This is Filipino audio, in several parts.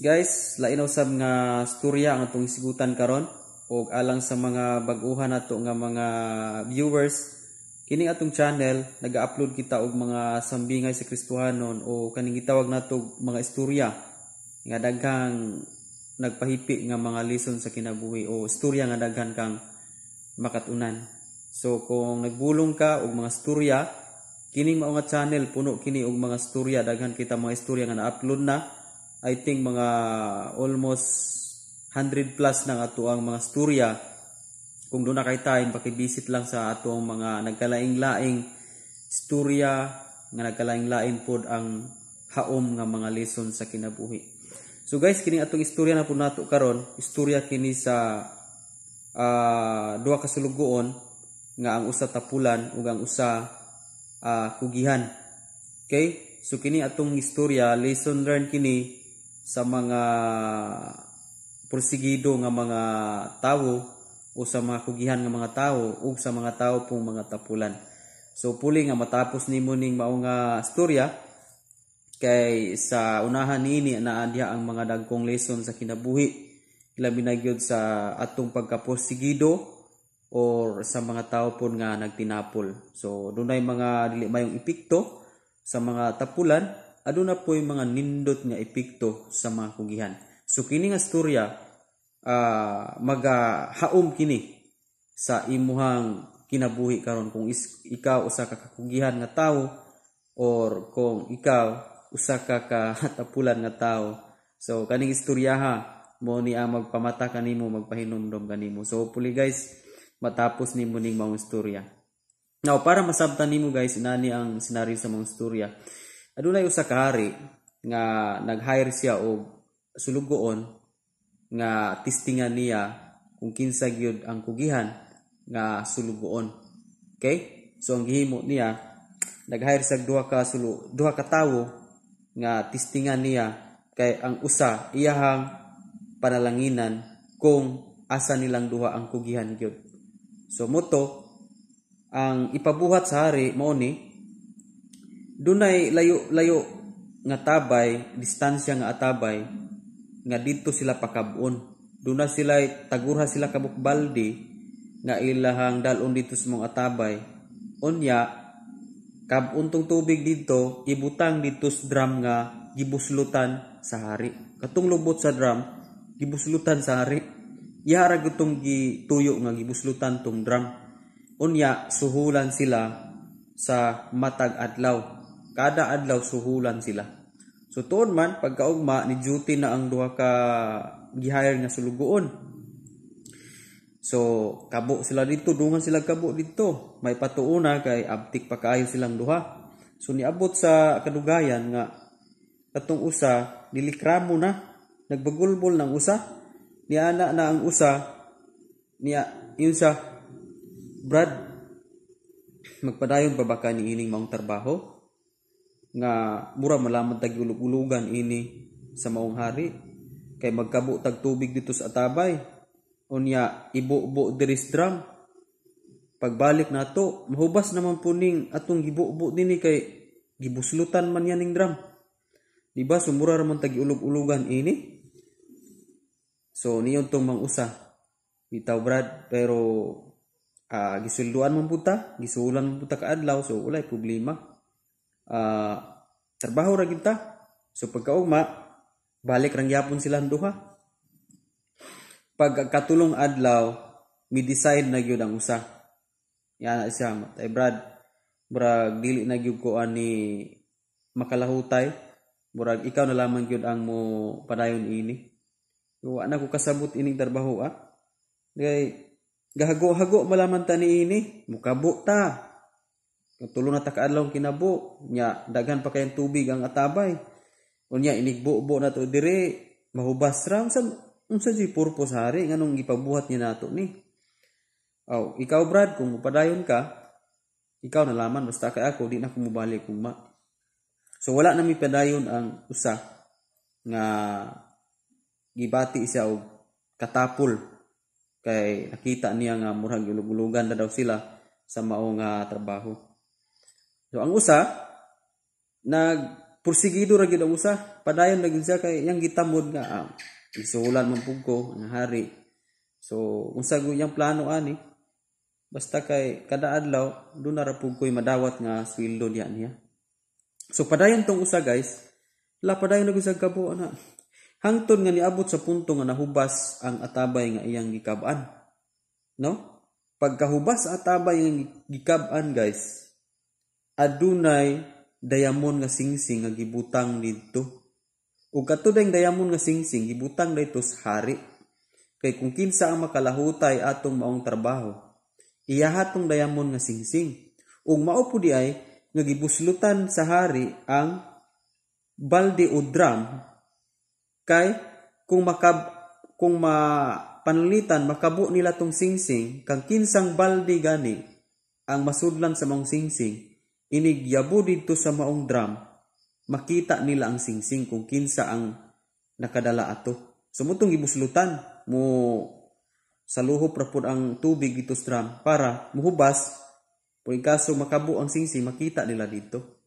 Guys, lain usab nga storya ang atong isigutan karon ug alang sa mga bag-uhan nato nga mga viewers, kini atong channel naga-upload kita og mga sambingay sa Kristohanon o kaning gitawag nato mga istorya nga daghang nagpahipi nga mga lesson sa kinabuhi o istorya nga daghan kang makatunan. So kung nagbulong ka og mga istorya, kining mao nga channel puno kini og mga istorya, daghan kita mga istorya nga na-upload na. I think mga almost 100 plus na ato ang mga storya. Kung doon na kay time, pakibisit lang sa ato ang mga nagkalaing-laing storya, nga nagkalaing-laing pod ang haom nga mga lesson sa kinabuhi. So guys, kini atong istorya na po nato karon, istorya kini sa duha ka sulugoon nga ang usa tapulan ug ang usa kugihan. Okay? So kini atong istorya, lesson learned kini sa mga porsigido nga mga tawo o sa mga kugihan nga mga tawo o sa mga tawo pong mga tapulan. So puli nga matapos nimo ning mao nga istorya, kay sa unahan niini naa diha ang mga dagkong lesson sa kinabuhi, labi na gyud sa atong pagkaporsigido or sa mga tawo pon nga nagtinapol. So dunay mga dili mayong epekto sa mga tapulan, aduna po yung mga nindot nga epekto sa mga kugihan. So kini nga storya magahaom kini sa imuhang kinabuhi karon kung ikaw usa ka kakugihan nga tawo or kung ikaw usa ka katapulan nga tawo. So kaning istoryaha mo ni magpamata kanimo, magpahinumdom kanimo. So hopefully guys, matapos nimo ning mga istorya. Now para masabtan nimo guys, inani ang senaryo sa mga istorya. Adunay usa ka hari nga nag-hire siya og sulugoon nga testingan niya kung kinsa gyud ang kugihan nga sulugoon. Okay? So ang gihimo niya, nag-hire siya duha ka tawo nga testingan niya kay ang usa iyahang panalanginan kung asa nilang duha ang kugihan gyud. So moto ang ipabuhat sa hari mao ni dunay layo nga tabay, distansya nga atabay nga dito sila pakabon. Duna sila tagurha sila kabukbaldi nga ilahang dalon dito sa mga atabay. Unya kabuntong tubig dito ibutang dito sa drum nga gibuslutan sa hari. Katong lubot sa drum gibuslutan sa hari. Ihara gutong gituyo nga gibuslutan tong drum. Unya suhulan sila sa matag adlaw. Kada adlaw suhulan sila. So tuon man pagkaugma ni duty na ang duha ka gihire nga sulugoon. So kabo sila dito, dungan sila kabo dito. May patuuna kay abtik pa kaayo silang duha. So niabot sa kadugayan nga katong usa nilikramo na, nagbagulbol ng usa. Niana na ang usa niya yun sa Brad, magpadayon pa ba ka ni ining maong trabaho? Nga mura malaman tag ulug-ulugan ini sa maong hari kay magkabo tag tubig dito sa atabay. Unya ibo-bo diri sa drum. Pagbalik nato mahubas naman po ning atong gibo-bo dinhi kay gibuslutan man yan ning drum. Diba sumura ra man tag ulug-ulugan ini. So niyon tong mang-usa bitaw Brad, pero gisulduan man puta, gisulan man puta ka adlaw, so walay problema. Trabaho ra kita. So pagkaugma balik rang yapon silang duha. Pagkatulong adlaw mi-decide na gyud ang usa. Yan siya matay Brad, murag dili na gyud ko ani makalahutay, murag ikaw na lamang gyud ang mo padayon ini. So ana ko kasabot ining trabaho kay gahago-hago malaman ta ni ini, mukabo ta. Tulo na ta kaadlaw kinabo nya daghan pa kayang tubig ang atabay. Unya inigbo-bo na to dire, mahubas ra unsa di purpose hari nganong gipabuhat niya nato ni. Ikaw Brad, kung mupadayon ka, ikaw na laman, basta kay ako di na ko mobalik ugma. So wala na mi padayon ang usa nga gibati siya og katapol kay nakita niya nga murag ulug-ulugan na daw sila sa mao nga trabaho. So ang usa pursigido ra gyud ang usa, padayon ra gyud siya kay yang gitamod nga isulan man pug ko nga hari. So unsa gyud yang plano ani? Basta kay kada adlaw do na ra pug ko'y madawat nga sweldo niya. So padayon tong usa guys, padayon na gyud sa kabo ana. Hangtod nga niabot sa punto nga nahubas ang atabay nga iyang gikab-an. No? Pagkahubas sa atabay nga gikab-an guys, adunay dayamon nga singsing nga gibutang didto. Ug katudang dayamon nga singsing gibutang didto sa hari. Kay kung kinsa ang makalahutay atong maong trabaho, iyahatong dayamon nga singsing. Ug mao pud di ay nga gibuslutan sa hari ang balde o drum kay kung panalitan makabo nila tong singsing kang kinsang balde gani ang masudlan sa maong singsing, inigyabo dito sa maong drum, makita nila ang singsing kung kinsa ang nakadala ato. So mutong gibuslutan mo saluhop ra pud ang tubig dito sa drum para muhubas kung kaso makabo ang singsing, makita nila dito.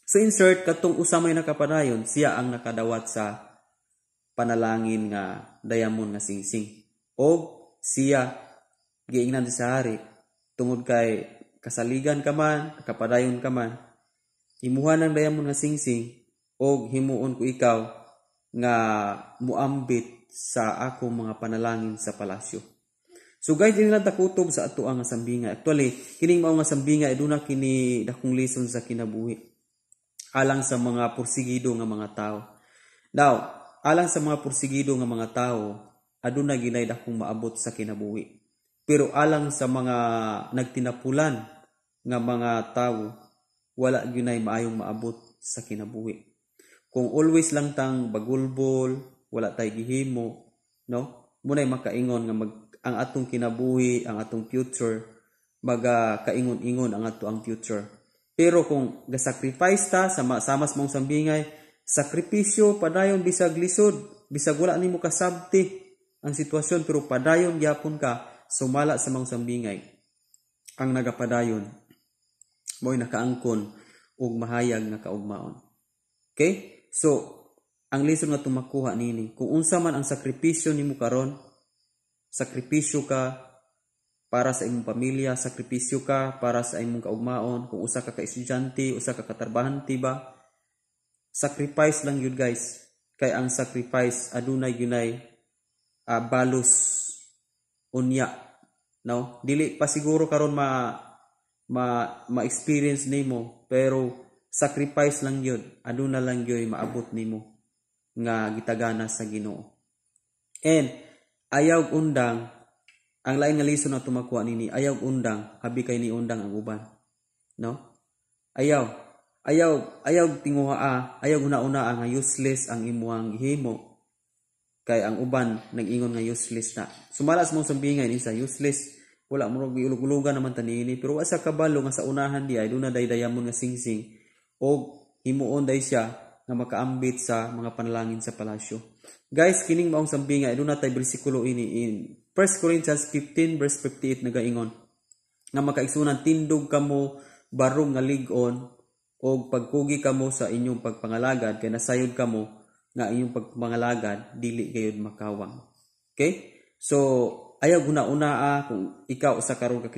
So insert katong usa may nakapadayon, siya ang nakadawat sa panalangin nga dayamon nga singsing. O siya giingnan sa hari tungod kay kasaligan ka man, nakapadayon ka man, imuha ng dayamon nga singsing o himuon ko ikaw nga muambit sa akong mga panalangin sa palasyo. So guys, dili lang takutob sa ato ang sambinga. Actually, kining mao nga sambinga aduna kini dakong lesson sa kinabuhi alang sa mga pursigido nga mga tao. Now, alang sa mga pursigido nga mga tao, aduna ginay dakong maabot sa kinabuhi. Pero alang sa mga nagtinapulan nga mga tao, wala ginay maayong maabot sa kinabuhi. Kung always lang tang bagulbol, wala tay gihimo, no? Munay makaingon nga ang atong kinabuhi, ang atong future, kaingon-ingon ang ang future. Pero kung gasacrifice ta samas mong sambingay, sakripisyo padayon bisag lisod, bisag wala nimo kasabti ang sitwasyon, pero padayon gyapon ka sumala sa mga sambingay. Ang nagapadayon mo'y nakaangkon og mahayag nga kaugmaon. Okay? So ang lesson nga tumakuha nini, kung unsa man ang sakripisyo nimo karon, sakripisyo ka para sa imong pamilya, sakripisyo ka para sa imong kaugmaon, kung usa ka estudyante, usa ka katarbahante ba, sacrifice lang yun guys. Kay ang sacrifice adunay gunay balos unya, no? Dili pa siguro karon ma-experience nimo, pero sacrifice lang yun, aduna lang yun maabot nimo nga gitagana sa Ginoo. And ayaw undang, ang lain nga lesson na tumakuha nini, ayaw undang habi kay ni undang ang uban, no? Ayaw tinguha, ayaw una nga useless ang imuhang gihimo kay ang uban nag-ingon nga useless na. Sumalas mong sambingay ni sa useless, wala mo giulog-ulugan naman tanini, pero asa kabalo nga sa unahan di ay duna daydayamon nga singsing og himuon day siya nga makaambit sa mga panalangin sa palasyo. Guys, kining maong sambingay duna tay bersikulo ini in 1 Corinthians 15 verse 58 nagaingon nga makaigsunan tindog kamo barong nga lig-on o pagkugi kamo sa inyong pagpangalagad kay nasayod kamo nga inyong pagpangalagad dili gayud makawang. Okay? So ayaw guna-una kung ikaw usa karon ka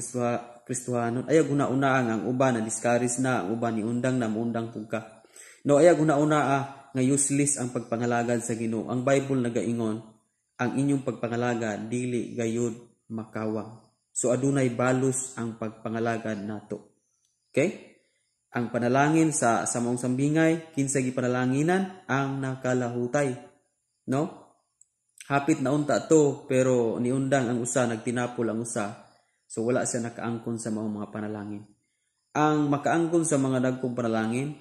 Kristohanon, ayaw guna-una ang uban na discourage na, ang uban ni undang na muundang pug ka. No, ayaw guna-una nga useless ang pagpangalagad sa Ginoo. Ang Bible nagaingon ang inyong pagpangalagad dili gayud makawang. So adunay balos ang pagpangalagad nato. Okay? Ang panalangin sa maong sambingay, kinsa gipanalaginan ang nakalahutay. No? Hapit na unta to, pero niundang ang usa, nagtinapol ang usa. So wala siya nakaangkon sa mga panalangin. Ang makaangkon sa mga dagkong panalangin,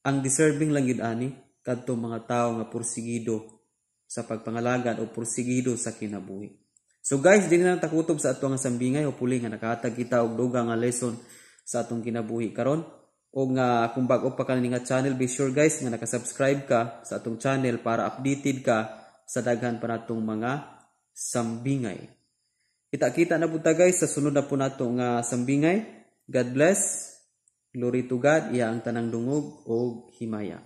ang deserving lang gid ani kadto mga tawo nga pursigido sa pagpangalagad o pursigido sa kinabuhi. So guys, dili na takutob sa ato nga sambingay, hopefully nga nakahatag kita og dugang nga lesson sa atong kinabuhi karon. O nga kung bago pa ka nga channel, be sure guys nga nakasubscribe ka sa atong channel para updated ka sa daghan pa natong mga sambingay. Kita-kita na punta guys sa sunod na po nato nga sambingay. God bless. Glory to God. Iya ang tanang dungog o himaya.